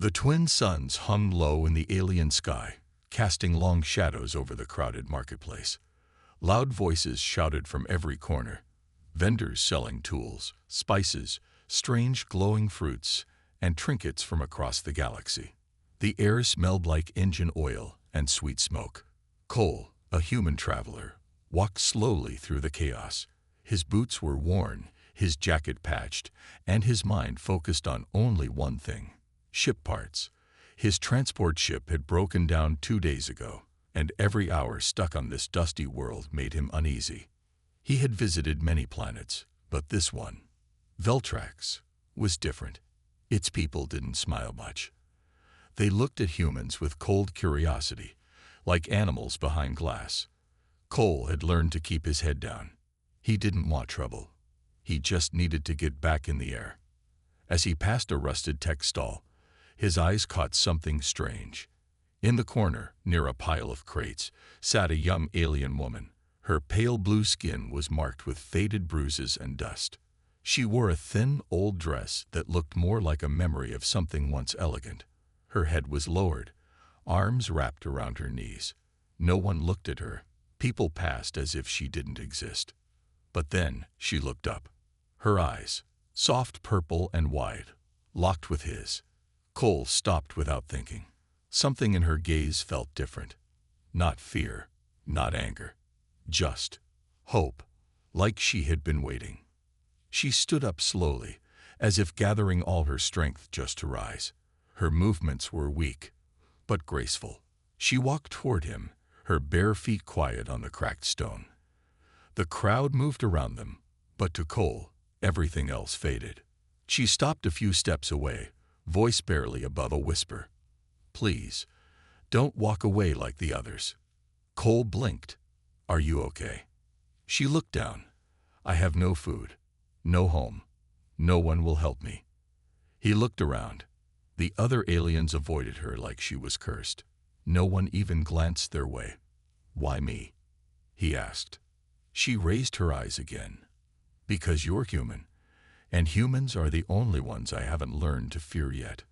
The twin suns hung low in the alien sky, casting long shadows over the crowded marketplace. Loud voices shouted from every corner. Vendors selling tools, spices, strange glowing fruits, and trinkets from across the galaxy. The air smelled like engine oil and sweet smoke. Cole, a human traveler, walked slowly through the chaos. His boots were worn, his jacket patched, and his mind focused on only one thing: ship parts. His transport ship had broken down 2 days ago, and every hour stuck on this dusty world made him uneasy. He had visited many planets, but this one, Veltrax, was different. Its people didn't smile much. They looked at humans with cold curiosity, like animals behind glass. Cole had learned to keep his head down. He didn't want trouble. He just needed to get back in the air. As he passed a rusted tech stall, his eyes caught something strange. In the corner, near a pile of crates, sat a young alien woman. Her pale blue skin was marked with faded bruises and dust. She wore a thin, old dress that looked more like a memory of something once elegant. Her head was lowered, arms wrapped around her knees. No one looked at her. People passed as if she didn't exist. But then she looked up. Her eyes, soft purple and wide, locked with his. Cole stopped without thinking. Something in her gaze felt different. Not fear, not anger. Just hope, like she had been waiting. She stood up slowly, as if gathering all her strength just to rise. Her movements were weak, but graceful. She walked toward him, her bare feet quiet on the cracked stone. The crowd moved around them, but to Cole, everything else faded. She stopped a few steps away, voice barely above a whisper. "Please, don't walk away like the others." Cole blinked. "Are you okay?" She looked down. "I have no food, no home. No one will help me." He looked around. The other aliens avoided her like she was cursed. No one even glanced their way. "Why me?" he asked. She raised her eyes again. "Because you're human, and humans are the only ones I haven't learned to fear yet."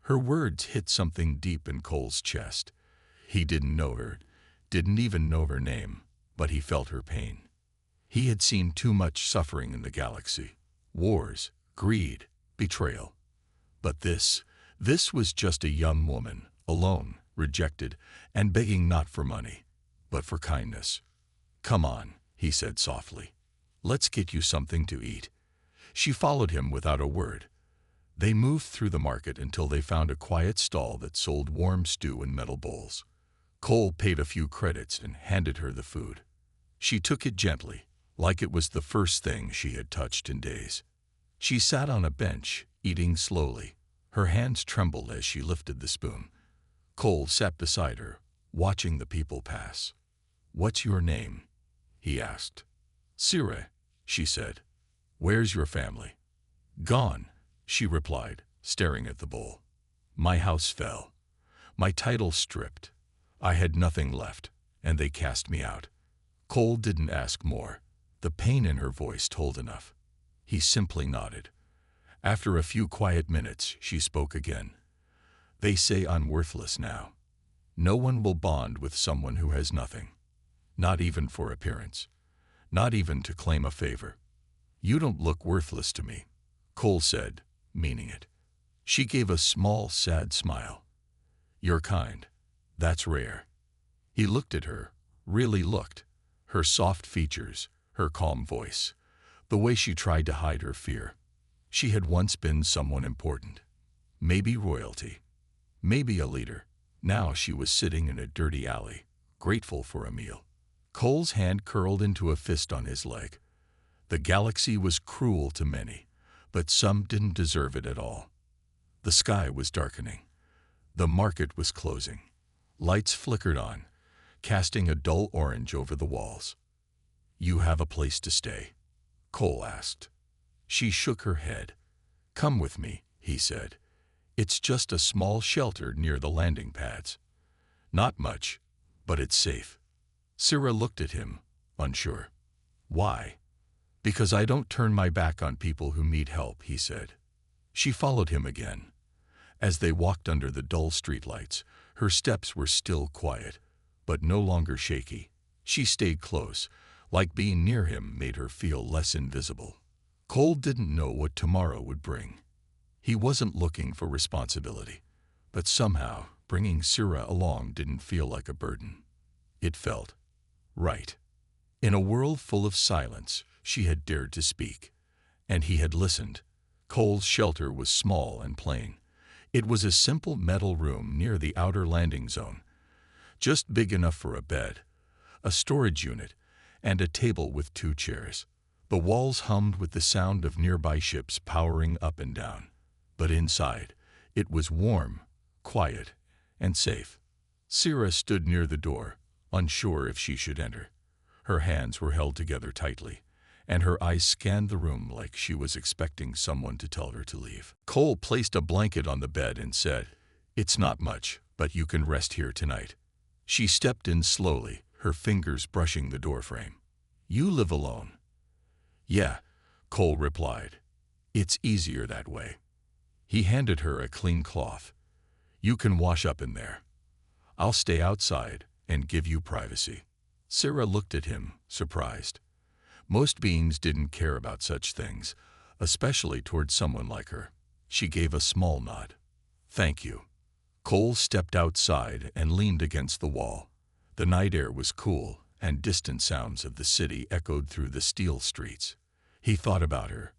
Her words hit something deep in Cole's chest. He didn't know her, didn't even know her name, but he felt her pain. He had seen too much suffering in the galaxy. Wars, greed, betrayal. But this was just a young woman, alone, rejected, and begging not for money, but for kindness. "Come on," he said softly. "Let's get you something to eat." She followed him without a word. They moved through the market until they found a quiet stall that sold warm stew in metal bowls. Cole paid a few credits and handed her the food. She took it gently, like it was the first thing she had touched in days. She sat on a bench, eating slowly. Her hands trembled as she lifted the spoon. Cole sat beside her, watching the people pass. "What's your name?" he asked. "Sire," she said. "Where's your family?" "Gone," she replied, staring at the bowl. "My house fell. My title stripped. I had nothing left, and they cast me out." Cole didn't ask more. The pain in her voice told enough. He simply nodded. After a few quiet minutes, she spoke again. "They say I'm worthless now. No one will bond with someone who has nothing. Not even for appearance. Not even to claim a favor." "You don't look worthless to me," Cole said, meaning it. She gave a small, sad smile. "You're kind. That's rare." He looked at her, really looked. Her soft features, her calm voice, the way she tried to hide her fear. She had once been someone important. Maybe royalty. Maybe a leader. Now she was sitting in a dirty alley, grateful for a meal. Cole's hand curled into a fist on his leg. The galaxy was cruel to many, but some didn't deserve it at all. The sky was darkening. The market was closing. Lights flickered on, casting a dull orange over the walls. "You have a place to stay?" Cole asked. She shook her head. "Come with me," he said. "It's just a small shelter near the landing pads. Not much, but it's safe." Sira looked at him, unsure. "Why?" "Because I don't turn my back on people who need help," he said. She followed him again. As they walked under the dull streetlights, her steps were still quiet, but no longer shaky. She stayed close, like being near him made her feel less invisible. Cole didn't know what tomorrow would bring. He wasn't looking for responsibility, but somehow bringing Sira along didn't feel like a burden. It felt right. In a world full of silence, she had dared to speak, and he had listened. Cole's shelter was small and plain. It was a simple metal room near the outer landing zone, just big enough for a bed, a storage unit, and a table with 2 chairs. The walls hummed with the sound of nearby ships powering up and down. But inside, it was warm, quiet, and safe. Sira stood near the door, unsure if she should enter. Her hands were held together tightly, and her eyes scanned the room like she was expecting someone to tell her to leave. Cole placed a blanket on the bed and said, "It's not much, but you can rest here tonight." She stepped in slowly, her fingers brushing the doorframe. "You live alone?" "Yeah," Cole replied. "It's easier that way." He handed her a clean cloth. "You can wash up in there. I'll stay outside and give you privacy." Sira looked at him, surprised. Most beings didn't care about such things, especially toward someone like her. She gave a small nod. "Thank you." Cole stepped outside and leaned against the wall. The night air was cool, and distant sounds of the city echoed through the steel streets. He thought about her,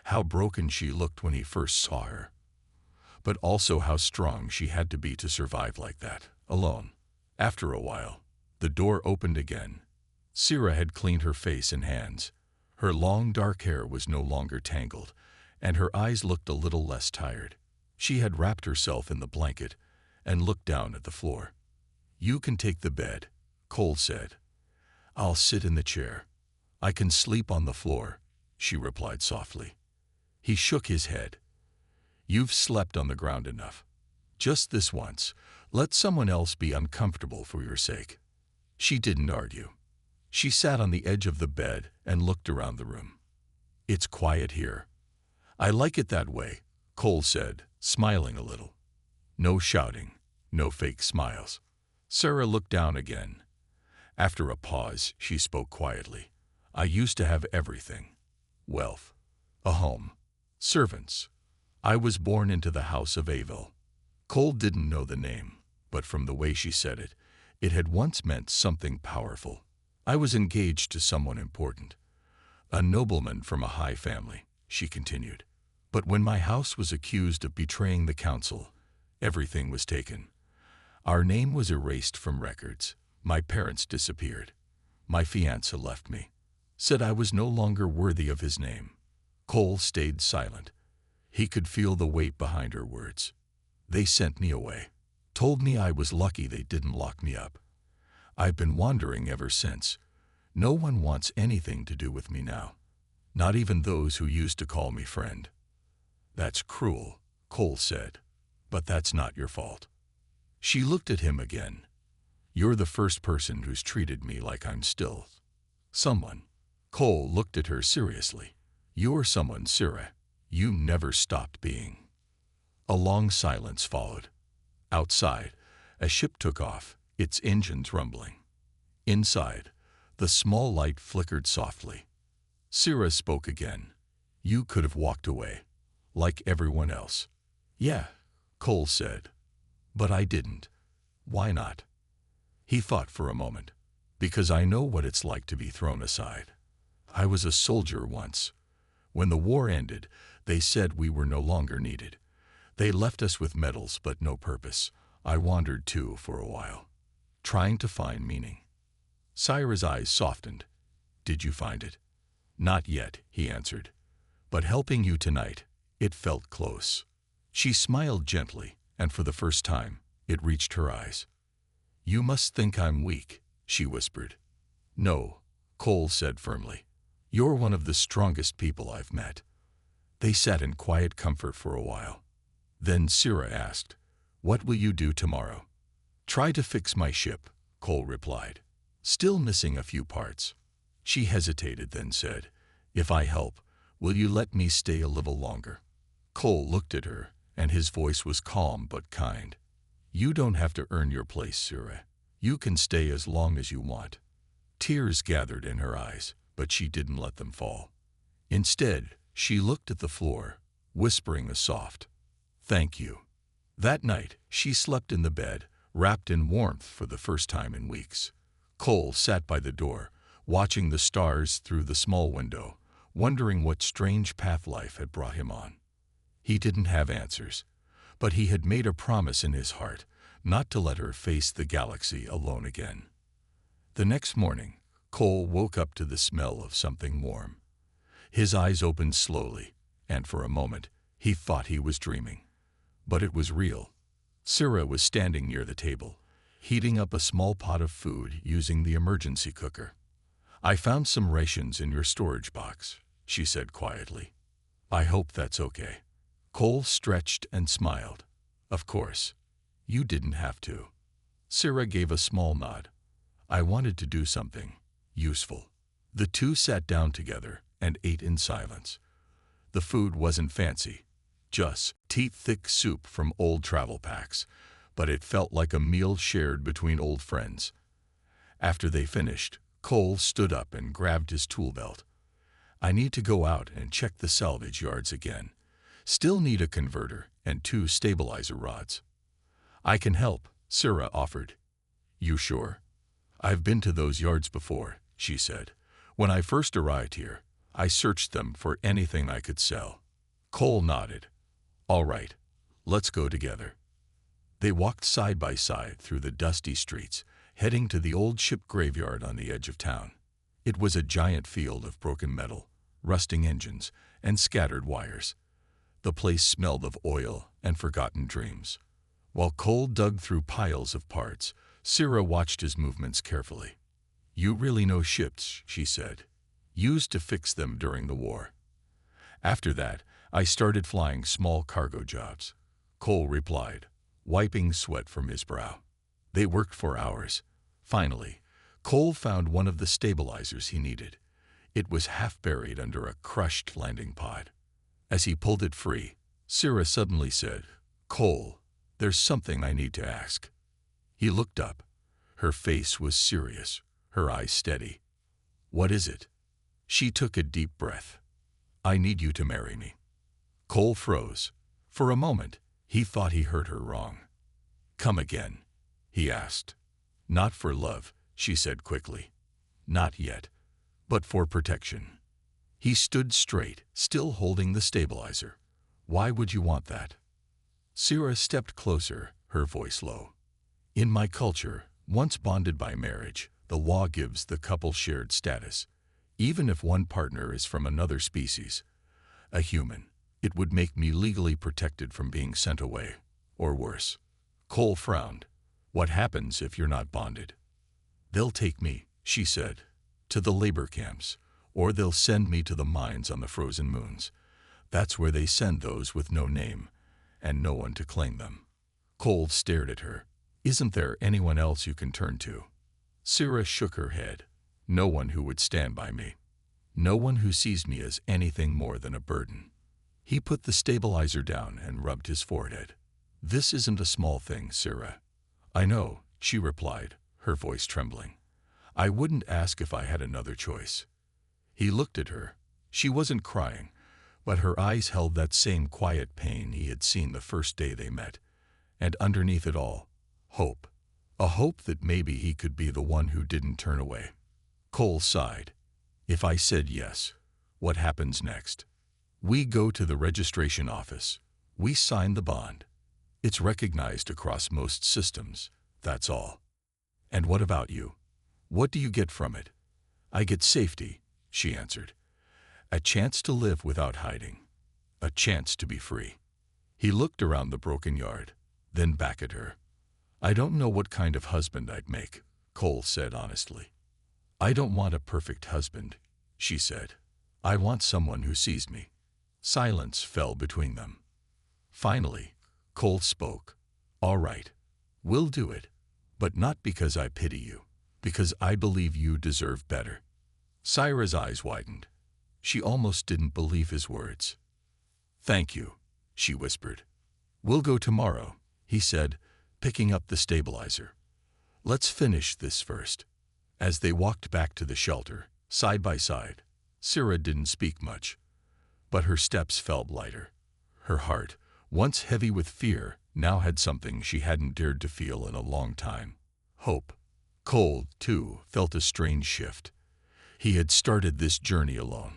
how broken she looked when he first saw her, but also how strong she had to be to survive like that, alone. After a while, the door opened again. Sira had cleaned her face and hands. Her long dark hair was no longer tangled, and her eyes looked a little less tired. She had wrapped herself in the blanket and looked down at the floor. "You can take the bed," Cole said. "I'll sit in the chair." "I can sleep on the floor," she replied softly. He shook his head. "You've slept on the ground enough. Just this once, let someone else be uncomfortable for your sake." She didn't argue. She sat on the edge of the bed and looked around the room. "It's quiet here." "I like it that way," Cole said, smiling a little. No shouting, no fake smiles. Sira looked down again. After a pause, she spoke quietly. "I used to have everything. Wealth, a home, servants. I was born into the house of Avil." Cole didn't know the name, but from the way she said it, it had once meant something powerful. "I was engaged to someone important, a nobleman from a high family," she continued. "But when my house was accused of betraying the council, everything was taken. Our name was erased from records. My parents disappeared. My fiancé left me, said I was no longer worthy of his name." Cole stayed silent. He could feel the weight behind her words. "They sent me away. Told me I was lucky they didn't lock me up. I've been wandering ever since. No one wants anything to do with me now. Not even those who used to call me friend." "That's cruel," Cole said, "but that's not your fault." She looked at him again. "You're the first person who's treated me like I'm still someone." Cole looked at her seriously. "You're someone, Sira. You never stopped being." A long silence followed. Outside, a ship took off, its engines rumbling. Inside, the small light flickered softly. Sira spoke again. "You could have walked away, like everyone else." "Yeah," Cole said, "but I didn't." "Why not?" He thought for a moment. "Because I know what it's like to be thrown aside. I was a soldier once. When the war ended, they said we were no longer needed. They left us with medals but no purpose. I wandered too for a while, trying to find meaning." Sira's eyes softened. "Did you find it?" "Not yet," he answered. "But helping you tonight, it felt close." She smiled gently, and for the first time, it reached her eyes. "You must think I'm weak," she whispered. "No," Cole said firmly. "You're one of the strongest people I've met." They sat in quiet comfort for a while. Then Sira asked, "What will you do tomorrow?" "Try to fix my ship," Cole replied. "Still missing a few parts." She hesitated, then said, "If I help, will you let me stay a little longer?" Cole looked at her, and his voice was calm but kind. "You don't have to earn your place, Sira. You can stay as long as you want." Tears gathered in her eyes, but she didn't let them fall. Instead, she looked at the floor, whispering a soft, "Thank you." That night, she slept in the bed, wrapped in warmth for the first time in weeks. Cole sat by the door, watching the stars through the small window, wondering what strange path life had brought him on. He didn't have answers, but he had made a promise in his heart not to let her face the galaxy alone again. The next morning, Cole woke up to the smell of something warm. His eyes opened slowly, and for a moment, he thought he was dreaming. But it was real. Sira was standing near the table, heating up a small pot of food using the emergency cooker. "I found some rations in your storage box," she said quietly. "I hope that's okay." Cole stretched and smiled. "Of course. You didn't have to." Sira gave a small nod. "I wanted to do something useful." The two sat down together and ate in silence. The food wasn't fancy, just teeth-thick soup from old travel packs, but it felt like a meal shared between old friends. After they finished, Cole stood up and grabbed his tool belt. "I need to go out and check the salvage yards again. Still need a converter and 2 stabilizer rods." "I can help," Sira offered. "You sure?" "I've been to those yards before," she said. "When I first arrived here, I searched them for anything I could sell." Cole nodded. "All right, let's go together." They walked side by side through the dusty streets, heading to the old ship graveyard on the edge of town. It was a giant field of broken metal, rusting engines, and scattered wires. The place smelled of oil and forgotten dreams. While Cole dug through piles of parts, Sira watched his movements carefully. "You really know ships," she said. "Used to fix them during the war." "After that, I started flying small cargo jobs," Cole replied, wiping sweat from his brow. They worked for hours. Finally, Cole found one of the stabilizers he needed. It was half buried under a crushed landing pod. As he pulled it free, Sira suddenly said, "Cole, there's something I need to ask." He looked up. Her face was serious, her eyes steady. "What is it?" She took a deep breath. "I need you to marry me." Cole froze. For a moment, he thought he heard her wrong. "Come again?" he asked. "Not for love," she said quickly. "Not yet, but for protection." He stood straight, still holding the stabilizer. "Why would you want that?" Sira stepped closer, her voice low. "In my culture, once bonded by marriage, the law gives the couple shared status. Even if one partner is from another species, a human, it would make me legally protected from being sent away, or worse." Cole frowned. "What happens if you're not bonded?" "They'll take me," she said, "to the labor camps, or they'll send me to the mines on the frozen moons. That's where they send those with no name, and no one to claim them." Cole stared at her. "Isn't there anyone else you can turn to?" Sira shook her head. "No one who would stand by me. No one who sees me as anything more than a burden." He put the stabilizer down and rubbed his forehead. "This isn't a small thing, Sira." "I know," she replied, her voice trembling. "I wouldn't ask if I had another choice." He looked at her. She wasn't crying, but her eyes held that same quiet pain he had seen the first day they met. And underneath it all, hope. A hope that maybe he could be the one who didn't turn away. Cole sighed. "If I said yes, what happens next?" "We go to the registration office. We sign the bond. It's recognized across most systems. That's all." "And what about you? What do you get from it?" "I get safety," she answered. "A chance to live without hiding. A chance to be free." He looked around the broken yard, then back at her. "I don't know what kind of husband I'd make," Cole said honestly. "I don't want a perfect husband," she said. "I want someone who sees me." Silence fell between them. Finally, Cole spoke. "All right, we'll do it, but not because I pity you, because I believe you deserve better." Sira's eyes widened. She almost didn't believe his words. "Thank you," she whispered. "We'll go tomorrow," he said, picking up the stabilizer. "Let's finish this first." As they walked back to the shelter, side by side, Sira didn't speak much, but her steps felt lighter. Her heart, once heavy with fear, now had something she hadn't dared to feel in a long time: hope. Cole, too, felt a strange shift. He had started this journey alone,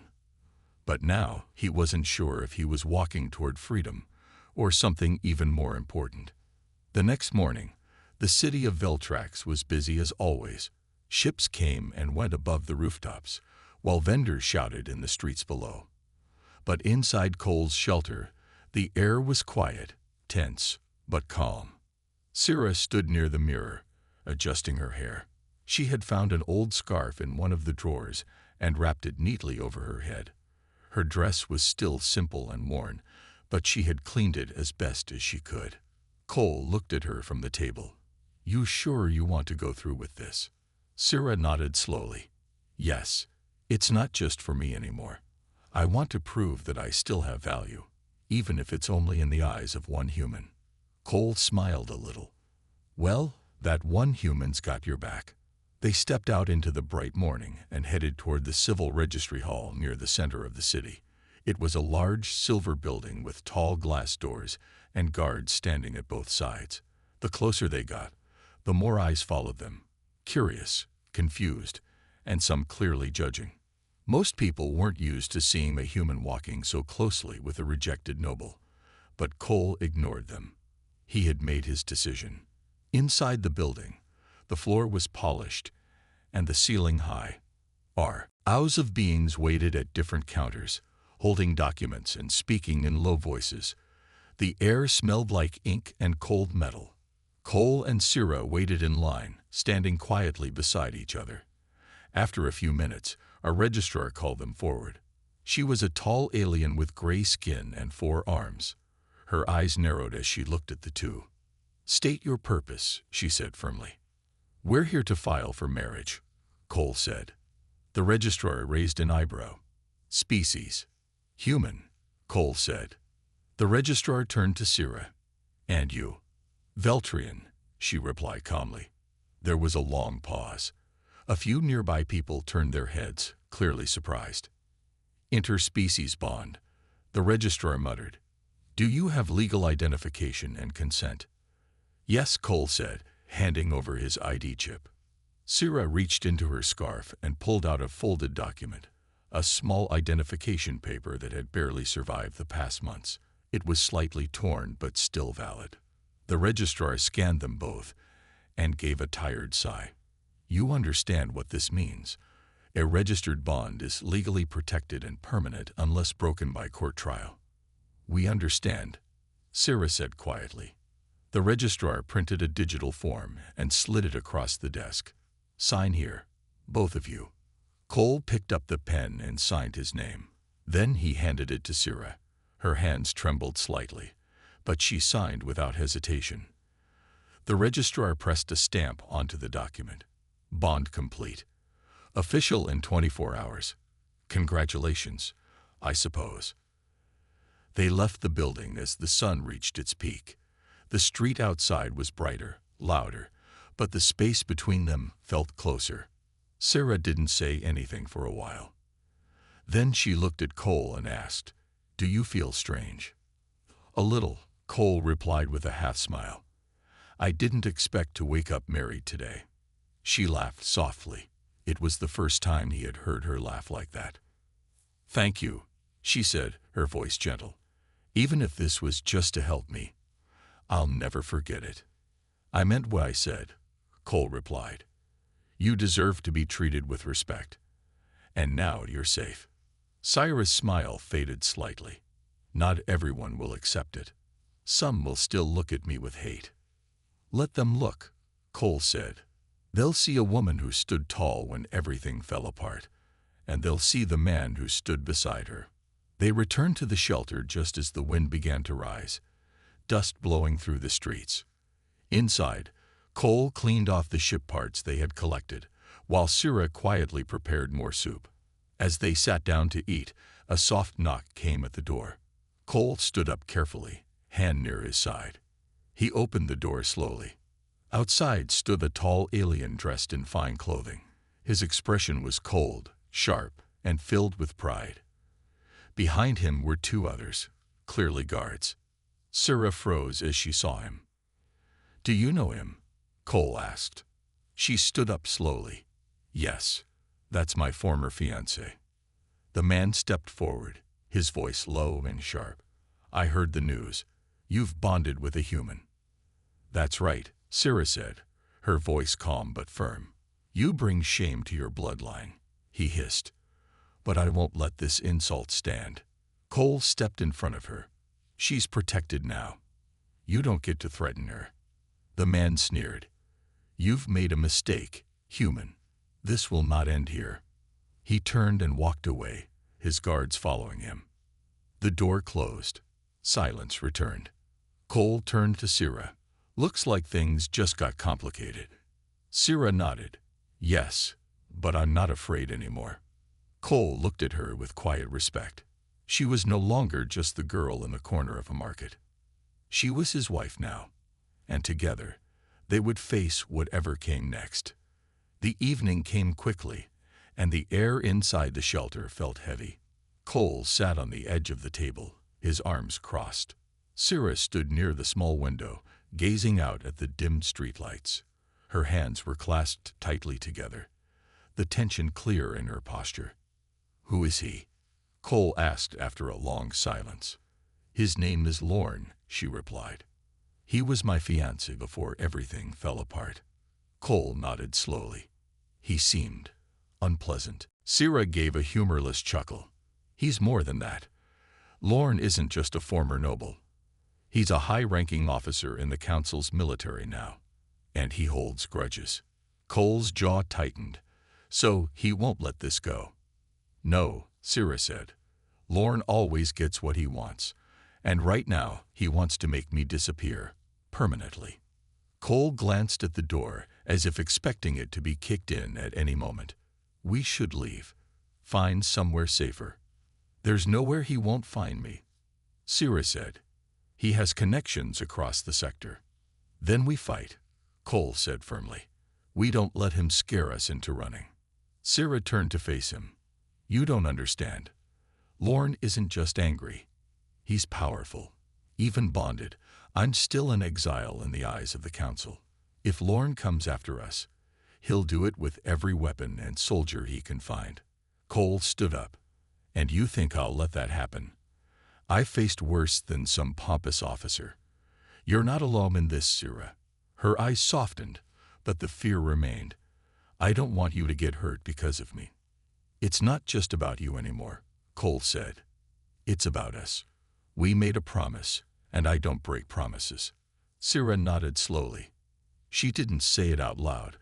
but now he wasn't sure if he was walking toward freedom or something even more important. The next morning, the city of Veltrax was busy as always. Ships came and went above the rooftops, while vendors shouted in the streets below. But inside Cole's shelter, the air was quiet, tense, but calm. Sira stood near the mirror, adjusting her hair. She had found an old scarf in one of the drawers and wrapped it neatly over her head. Her dress was still simple and worn, but she had cleaned it as best as she could. Cole looked at her from the table. "You sure you want to go through with this?" Sira nodded slowly. "Yes, it's not just for me anymore. I want to prove that I still have value, even if it's only in the eyes of one human." Cole smiled a little. "Well, that one human's got your back." They stepped out into the bright morning and headed toward the civil registry hall near the center of the city. It was a large silver building with tall glass doors and guards standing at both sides. The closer they got, the more eyes followed them, curious, confused, and some clearly judging. Most people weren't used to seeing a human walking so closely with a rejected noble, but Cole ignored them. He had made his decision. Inside the building, the floor was polished and the ceiling high. Rows of beings waited at different counters, holding documents and speaking in low voices. The air smelled like ink and cold metal. Cole and Sira waited in line, standing quietly beside each other. After a few minutes, a registrar called them forward. She was a tall alien with gray skin and 4 arms. Her eyes narrowed as she looked at the two. "State your purpose," she said firmly. "We're here to file for marriage," Cole said. The registrar raised an eyebrow. "Species." "Human," Cole said. The registrar turned to Sira. "And you?" "Veltrian," she replied calmly. There was a long pause. A few nearby people turned their heads, clearly surprised. "Interspecies bond," the registrar muttered. "Do you have legal identification and consent?" "Yes," Cole said, handing over his ID chip. Sira reached into her scarf and pulled out a folded document, a small identification paper that had barely survived the past months. It was slightly torn but still valid. The registrar scanned them both and gave a tired sigh. "You understand what this means. A registered bond is legally protected and permanent unless broken by court trial." "We understand," Sira said quietly. The registrar printed a digital form and slid it across the desk. "Sign here, both of you." Cole picked up the pen and signed his name. Then he handed it to Sira. Her hands trembled slightly, but she signed without hesitation. The registrar pressed a stamp onto the document. "Bond complete. Official in 24 hours. Congratulations, I suppose." They left the building as the sun reached its peak. The street outside was brighter, louder, but the space between them felt closer. Sira didn't say anything for a while. Then she looked at Cole and asked, "Do you feel strange?" "A little," Cole replied with a half-smile. "I didn't expect to wake up married today." She laughed softly. It was the first time he had heard her laugh like that. "Thank you," she said, her voice gentle. "Even if this was just to help me, I'll never forget it." "I meant what I said," Cole replied. "You deserve to be treated with respect. And now you're safe." Sira's smile faded slightly. "Not everyone will accept it. Some will still look at me with hate." "Let them look," Cole said. "They'll see a woman who stood tall when everything fell apart, and they'll see the man who stood beside her." They returned to the shelter just as the wind began to rise, dust blowing through the streets. Inside, Cole cleaned off the ship parts they had collected, while Sira quietly prepared more soup. As they sat down to eat, a soft knock came at the door. Cole stood up carefully, hand near his side. He opened the door slowly. Outside stood a tall alien dressed in fine clothing. His expression was cold, sharp, and filled with pride. Behind him were two others, clearly guards. Scylla froze as she saw him. "Do you know him?" Cole asked. She stood up slowly. "Yes, that's my former fiancé." The man stepped forward, his voice low and sharp. "I heard the news. You've bonded with a human." "That's right," Scylla said, her voice calm but firm. "You bring shame to your bloodline," he hissed. "But I won't let this insult stand." Cole stepped in front of her. "She's protected now. You don't get to threaten her." The man sneered. "You've made a mistake, human. This will not end here." He turned and walked away, his guards following him. The door closed. Silence returned. Cole turned to Scylla. "Looks like things just got complicated." Scylla nodded. "Yes, but I'm not afraid anymore." Cole looked at her with quiet respect. She was no longer just the girl in the corner of a market. She was his wife now, and together they would face whatever came next. The evening came quickly, and the air inside the shelter felt heavy. Cole sat on the edge of the table, his arms crossed. Scylla stood near the small window, gazing out at the dimmed streetlights. Her hands were clasped tightly together, the tension clear in her posture. "Who is he?" Cole asked after a long silence. "His name is Lorne," she replied. "He was my fiancé before everything fell apart." Cole nodded slowly. "He seemed unpleasant." Scylla gave a humorless chuckle. "He's more than that. Lorne isn't just a former noble. He's a high-ranking officer in the Council's military now, and he holds grudges." Cole's jaw tightened. "So he won't let this go?" "No," Scylla said. "Lorne always gets what he wants, and right now he wants to make me disappear, permanently." Cole glanced at the door, as if expecting it to be kicked in at any moment. "We should leave. Find somewhere safer." "There's nowhere he won't find me," Scylla said. "He has connections across the sector." "Then we fight," Cole said firmly. "We don't let him scare us into running." Scylla turned to face him. "You don't understand. Lorne isn't just angry. He's powerful. Even bonded, I'm still an exile in the eyes of the Council. If Lorne comes after us, he'll do it with every weapon and soldier he can find." Cole stood up. "And you think I'll let that happen? I faced worse than some pompous officer. You're not alone in this, Scylla." Her eyes softened, but the fear remained. "I don't want you to get hurt because of me." "It's not just about you anymore," Cole said. "It's about us. We made a promise, and I don't break promises." Scylla nodded slowly. She didn't say it out loud,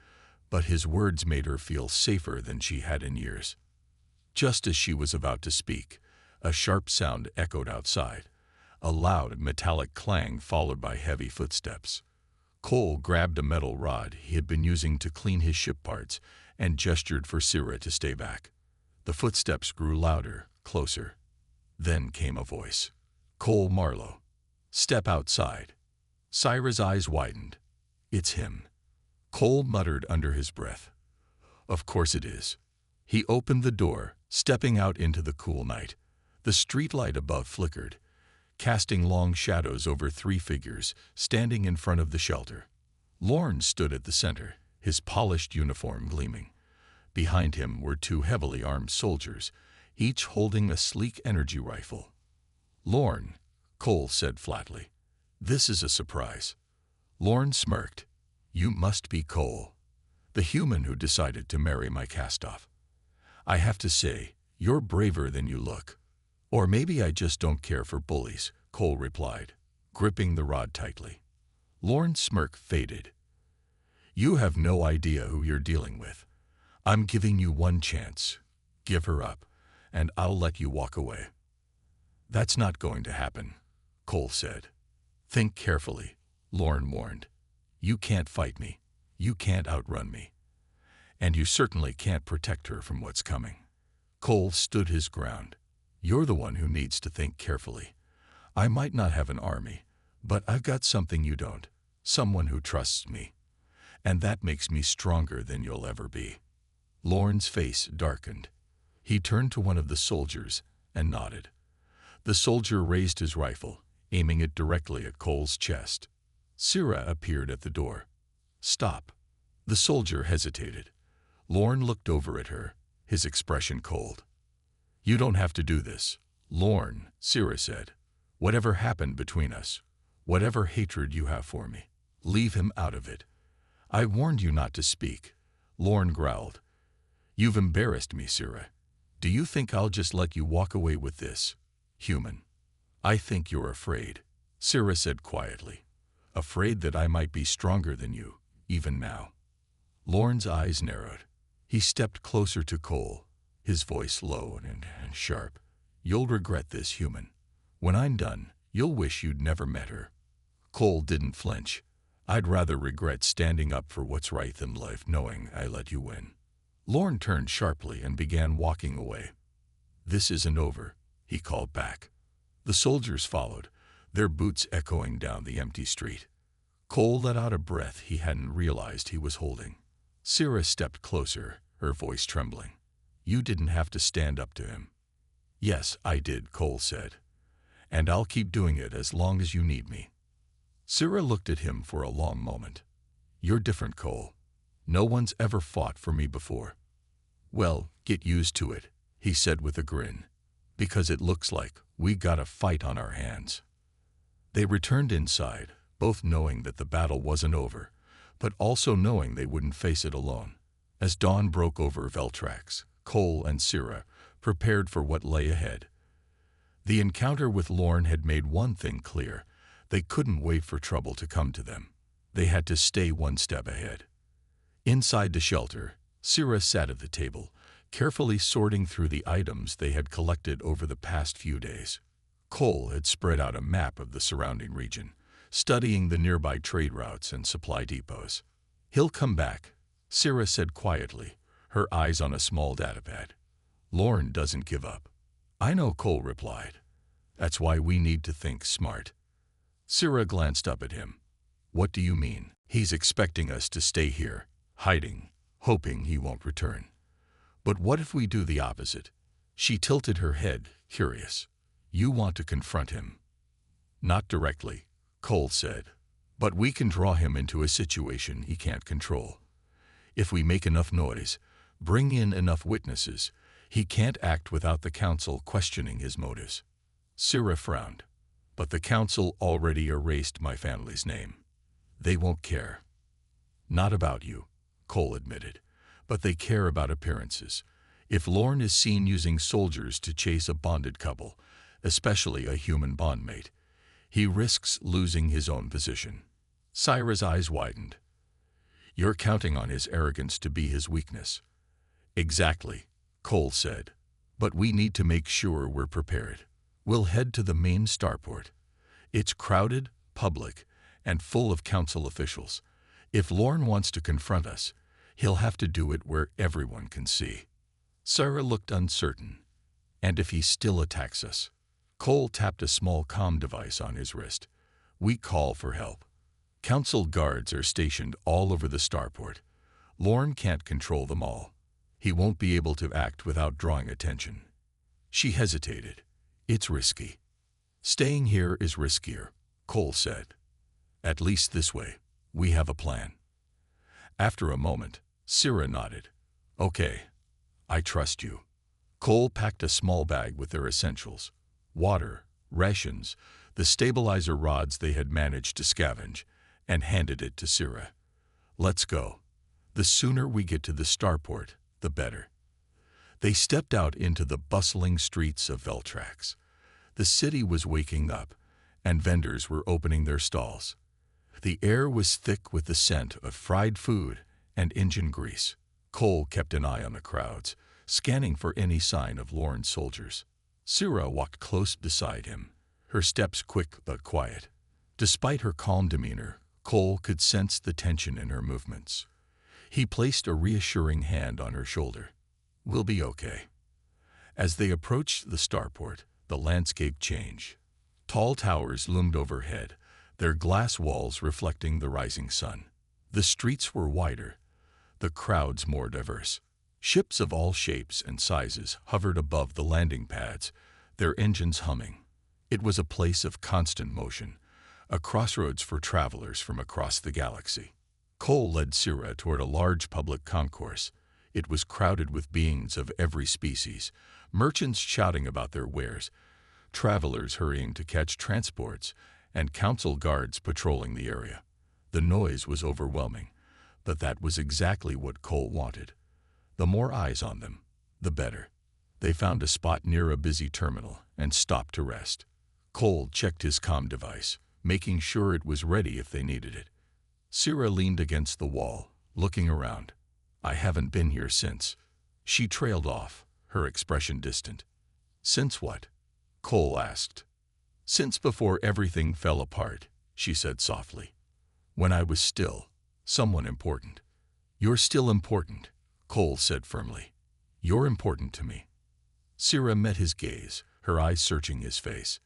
but his words made her feel safer than she had in years. Just as she was about to speak, a sharp sound echoed outside, a loud metallic clang followed by heavy footsteps. Cole grabbed a metal rod he had been using to clean his ship parts and gestured for Scylla to stay back. The footsteps grew louder, closer. Then came a voice. "Cole Marlowe. Step outside." Scylla's eyes widened. "It's him." Cole muttered under his breath. "Of course it is." He opened the door, stepping out into the cool night. The streetlight above flickered, casting long shadows over three figures standing in front of the shelter. Lorne stood at the center, his polished uniform gleaming. Behind him were two heavily armed soldiers, each holding a sleek energy rifle. "Lorne," Cole said flatly. "This is a surprise." Lorne smirked. "You must be Cole, the human who decided to marry my castoff. I have to say, you're braver than you look." "Or maybe I just don't care for bullies," Cole replied, gripping the rod tightly. Lorne's smirk faded. "You have no idea who you're dealing with. I'm giving you one chance. Give her up, and I'll let you walk away." "That's not going to happen," Cole said. "Think carefully," Lorne warned. "You can't fight me. You can't outrun me. And you certainly can't protect her from what's coming." Cole stood his ground. "You're the one who needs to think carefully. I might not have an army, But I've got something you don't. Someone who trusts me. And that makes me stronger than you'll ever be. Lorne's face darkened. He turned to one of the soldiers and nodded. The soldier raised his rifle, aiming it directly at Cole's chest. Sira appeared at the door. Stop. The soldier hesitated. Lorne looked over at her, his expression cold. You don't have to do this, Lorne, Sira said. Whatever happened between us, whatever hatred you have for me, leave him out of it. I warned you not to speak, Lorne growled. You've embarrassed me, Sira. Do you think I'll just let you walk away with this, human? I think you're afraid, Sira said quietly. Afraid that I might be stronger than you, even now. Lorne's eyes narrowed. He stepped closer to Cole, his voice low and sharp. You'll regret this, human. When I'm done, you'll wish you'd never met her. Cole didn't flinch. I'd rather regret standing up for what's right than live knowing I let you win. Lorne turned sharply and began walking away. This isn't over, he called back. The soldiers followed, their boots echoing down the empty street. Cole let out a breath he hadn't realized he was holding. Sira stepped closer, her voice trembling. You didn't have to stand up to him. Yes, I did, Cole said. And I'll keep doing it as long as you need me. Sira looked at him for a long moment. You're different, Cole. No one's ever fought for me before. Well, get used to it, he said with a grin. Because it looks like we got a fight on our hands. They returned inside, both knowing that the battle wasn't over, but also knowing they wouldn't face it alone. As dawn broke over Veltrax, Cole and Sira prepared for what lay ahead. The encounter with Lorne had made one thing clear. They couldn't wait for trouble to come to them. They had to stay one step ahead. Inside the shelter, Sira sat at the table, carefully sorting through the items they had collected over the past few days. Cole had spread out a map of the surrounding region, studying the nearby trade routes and supply depots. He'll come back, Sira said quietly, her eyes on a small datapad. Lorne doesn't give up. I know, Cole replied. That's why we need to think smart. Sira glanced up at him. What do you mean? He's expecting us to stay here, hiding, hoping he won't return. But what if we do the opposite? She tilted her head, curious. You want to confront him? Not directly, Cole said. But we can draw him into a situation he can't control. If we make enough noise, bring in enough witnesses, he can't act without the council questioning his motives. Sira frowned. But the council already erased my family's name. They won't care. Not about you, Cole admitted, but they care about appearances. If Lorne is seen using soldiers to chase a bonded couple, especially a human bondmate, he risks losing his own position. Sira's eyes widened. You're counting on his arrogance to be his weakness. Exactly, Cole said. But we need to make sure we're prepared. We'll head to the main starport. It's crowded, public, and full of council officials. If Lorne wants to confront us, he'll have to do it where everyone can see. Sira looked uncertain. And if he still attacks us? Cole tapped a small comm device on his wrist. We call for help. Council guards are stationed all over the starport. Lorne can't control them all. He won't be able to act without drawing attention. She hesitated. It's risky. Staying here is riskier, Cole said. At least this way, we have a plan. After a moment, Sira nodded. Okay, I trust you. Cole packed a small bag with their essentials. Water, rations, the stabilizer rods they had managed to scavenge, and handed it to Sira. Let's go. The sooner we get to the starport, the better. They stepped out into the bustling streets of Veltrax. The city was waking up, and vendors were opening their stalls. The air was thick with the scent of fried food and engine grease. Cole kept an eye on the crowds, scanning for any sign of Lorne's soldiers. Sira walked close beside him, her steps quick but quiet. Despite her calm demeanor, Cole could sense the tension in her movements. He placed a reassuring hand on her shoulder. We'll be okay. As they approached the starport, the landscape changed. Tall towers loomed overhead, their glass walls reflecting the rising sun. The streets were wider, the crowds more diverse. Ships of all shapes and sizes hovered above the landing pads, their engines humming. It was a place of constant motion, a crossroads for travelers from across the galaxy. Cole led Sira toward a large public concourse. It was crowded with beings of every species, merchants shouting about their wares, travelers hurrying to catch transports, and council guards patrolling the area. The noise was overwhelming, but that was exactly what Cole wanted. The more eyes on them, the better. They found a spot near a busy terminal and stopped to rest. Cole checked his comm device, making sure it was ready if they needed it. Sira leaned against the wall, looking around. "I haven't been here since." She trailed off, her expression distant. "Since what?" Cole asked. "Since before everything fell apart," she said softly. "When I was still someone important." "You're still important," Cole said firmly. "You're important to me." Sira met his gaze, her eyes searching his face.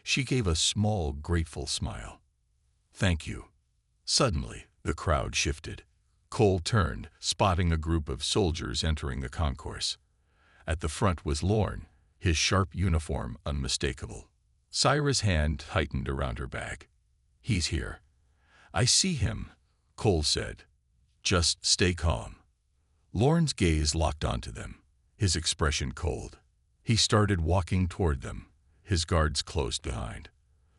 She gave a small, grateful smile. "Thank you." Suddenly, the crowd shifted. Cole turned, spotting a group of soldiers entering the concourse. At the front was Lorne, his sharp uniform unmistakable. Sira's hand tightened around her bag. "He's here." "I see him," Cole said. "Just stay calm." Lorne's gaze locked onto them, his expression cold. He started walking toward them, his guards close behind.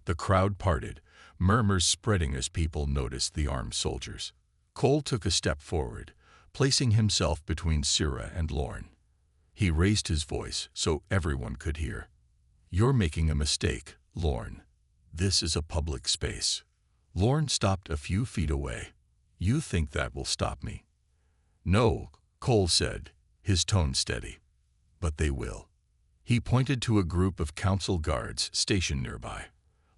The crowd parted, murmurs spreading as people noticed the armed soldiers. Cole took a step forward, placing himself between Sira and Lorne. He raised his voice so everyone could hear. "You're making a mistake, Lorne. This is a public space." Lorne stopped a few feet away. "You think that will stop me?" "No," Cole said, his tone steady. "But they will." He pointed to a group of council guards stationed nearby.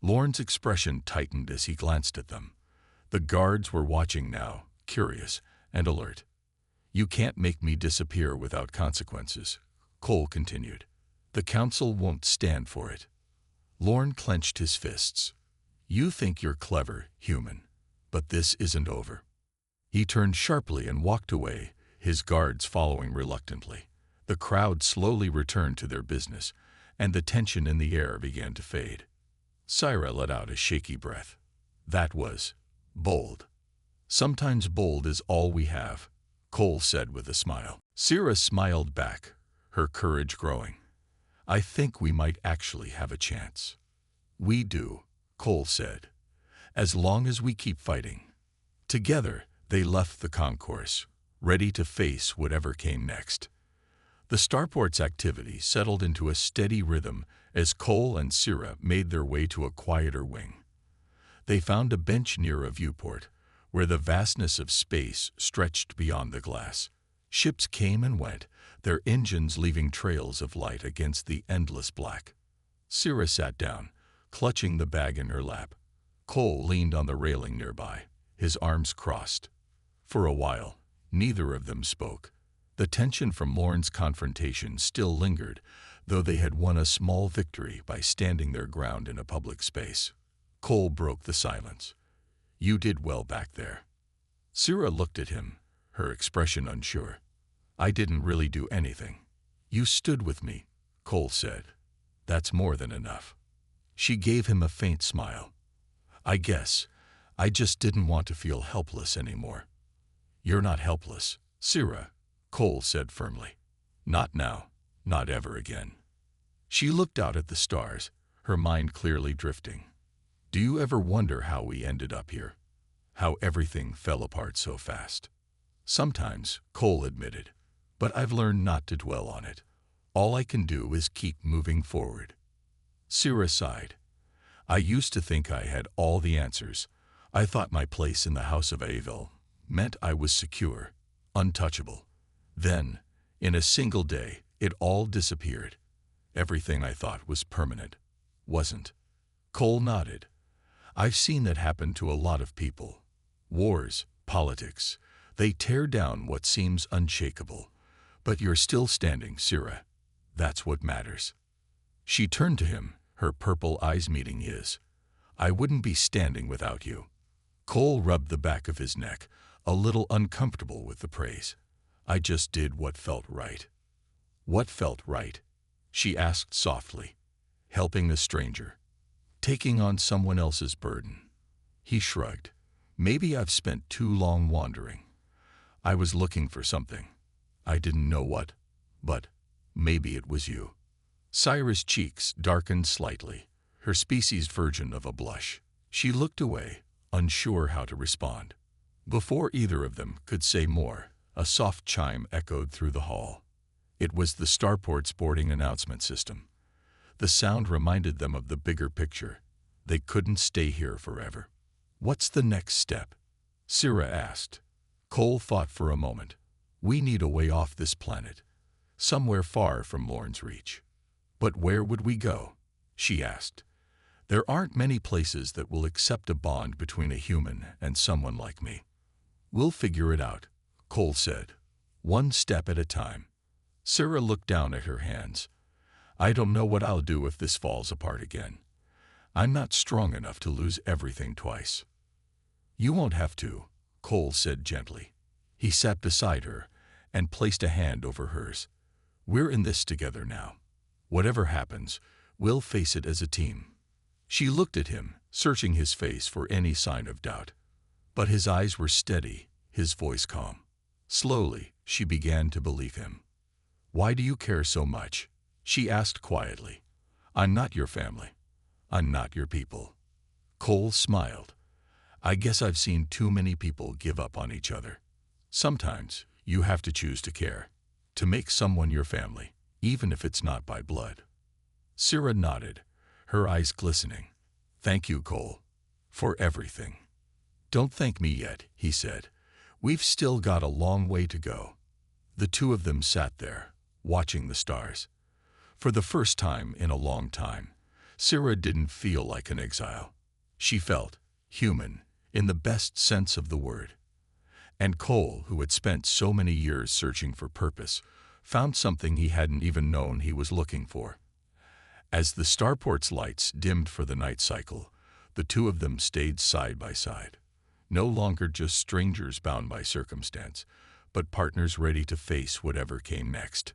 Lorne's expression tightened as he glanced at them. The guards were watching now, curious and alert. "You can't make me disappear without consequences," Cole continued. "The council won't stand for it." Lorne clenched his fists. "You think you're clever, human, but this isn't over." He turned sharply and walked away, his guards following reluctantly. The crowd slowly returned to their business, and the tension in the air began to fade. Sira let out a shaky breath. "That was bold." "Sometimes bold is all we have," Cole said with a smile. Sira smiled back, her courage growing. "I think we might actually have a chance." "We do," Cole said, "as long as we keep fighting." Together, they left the concourse, ready to face whatever came next. The starport's activity settled into a steady rhythm as Cole and Sira made their way to a quieter wing. They found a bench near a viewport, where the vastness of space stretched beyond the glass. Ships came and went, their engines leaving trails of light against the endless black. Sira sat down, clutching the bag in her lap. Cole leaned on the railing nearby, his arms crossed. For a while, neither of them spoke. The tension from Lorne's confrontation still lingered, though they had won a small victory by standing their ground in a public space. Cole broke the silence. "You did well back there." Sira looked at him, her expression unsure. "I didn't really do anything." "You stood with me," Cole said. "That's more than enough." She gave him a faint smile. "I guess I just didn't want to feel helpless anymore." "You're not helpless, Sira," Cole said firmly. "Not now, not ever again." She looked out at the stars, her mind clearly drifting. "Do you ever wonder how we ended up here? How everything fell apart so fast?" "Sometimes," Cole admitted, "but I've learned not to dwell on it. All I can do is keep moving forward." Sira sighed. "I used to think I had all the answers. I thought my place in the House of Avil meant I was secure, untouchable. Then, in a single day, it all disappeared. Everything I thought was permanent wasn't." Cole nodded. "I've seen that happen to a lot of people. Wars, politics, they tear down what seems unshakable. But you're still standing, Sira. That's what matters." She turned to him, her purple eyes meeting his. I wouldn't be standing without you. Cole rubbed the back of his neck, a little uncomfortable with the praise. I just did what felt right. What felt right? She asked softly. Helping a stranger. Taking on someone else's burden. He shrugged. Maybe I've spent too long wandering. I was looking for something. I didn't know what, but maybe it was you. Cyrus' cheeks darkened slightly, her species' version of a blush. She looked away, unsure how to respond. Before either of them could say more, a soft chime echoed through the hall. It was the starport's boarding announcement system. The sound reminded them of the bigger picture. They couldn't stay here forever. What's the next step? Syrah asked. Cole thought for a moment. We need a way off this planet, somewhere far from Lorne's reach. But where would we go? She asked. There aren't many places that will accept a bond between a human and someone like me. We'll figure it out, Cole said. One step at a time. Syrah looked down at her hands. I don't know what I'll do if this falls apart again. I'm not strong enough to lose everything twice. You won't have to, Cole said gently. He sat beside her and placed a hand over hers. We're in this together now. Whatever happens, we'll face it as a team. She looked at him, searching his face for any sign of doubt. But his eyes were steady, his voice calm. Slowly, she began to believe him. Why do you care so much? She asked quietly. I'm not your family. I'm not your people. Cole smiled. I guess I've seen too many people give up on each other. Sometimes you have to choose to care, to make someone your family, even if it's not by blood. Syrah nodded, her eyes glistening. Thank you, Cole, for everything. Don't thank me yet, he said. We've still got a long way to go. The two of them sat there, watching the stars. For the first time in a long time, Syrah didn't feel like an exile. She felt human, in the best sense of the word. And Cole, who had spent so many years searching for purpose, found something he hadn't even known he was looking for. As the starport's lights dimmed for the night cycle, the two of them stayed side by side. No longer just strangers bound by circumstance, but partners ready to face whatever came next.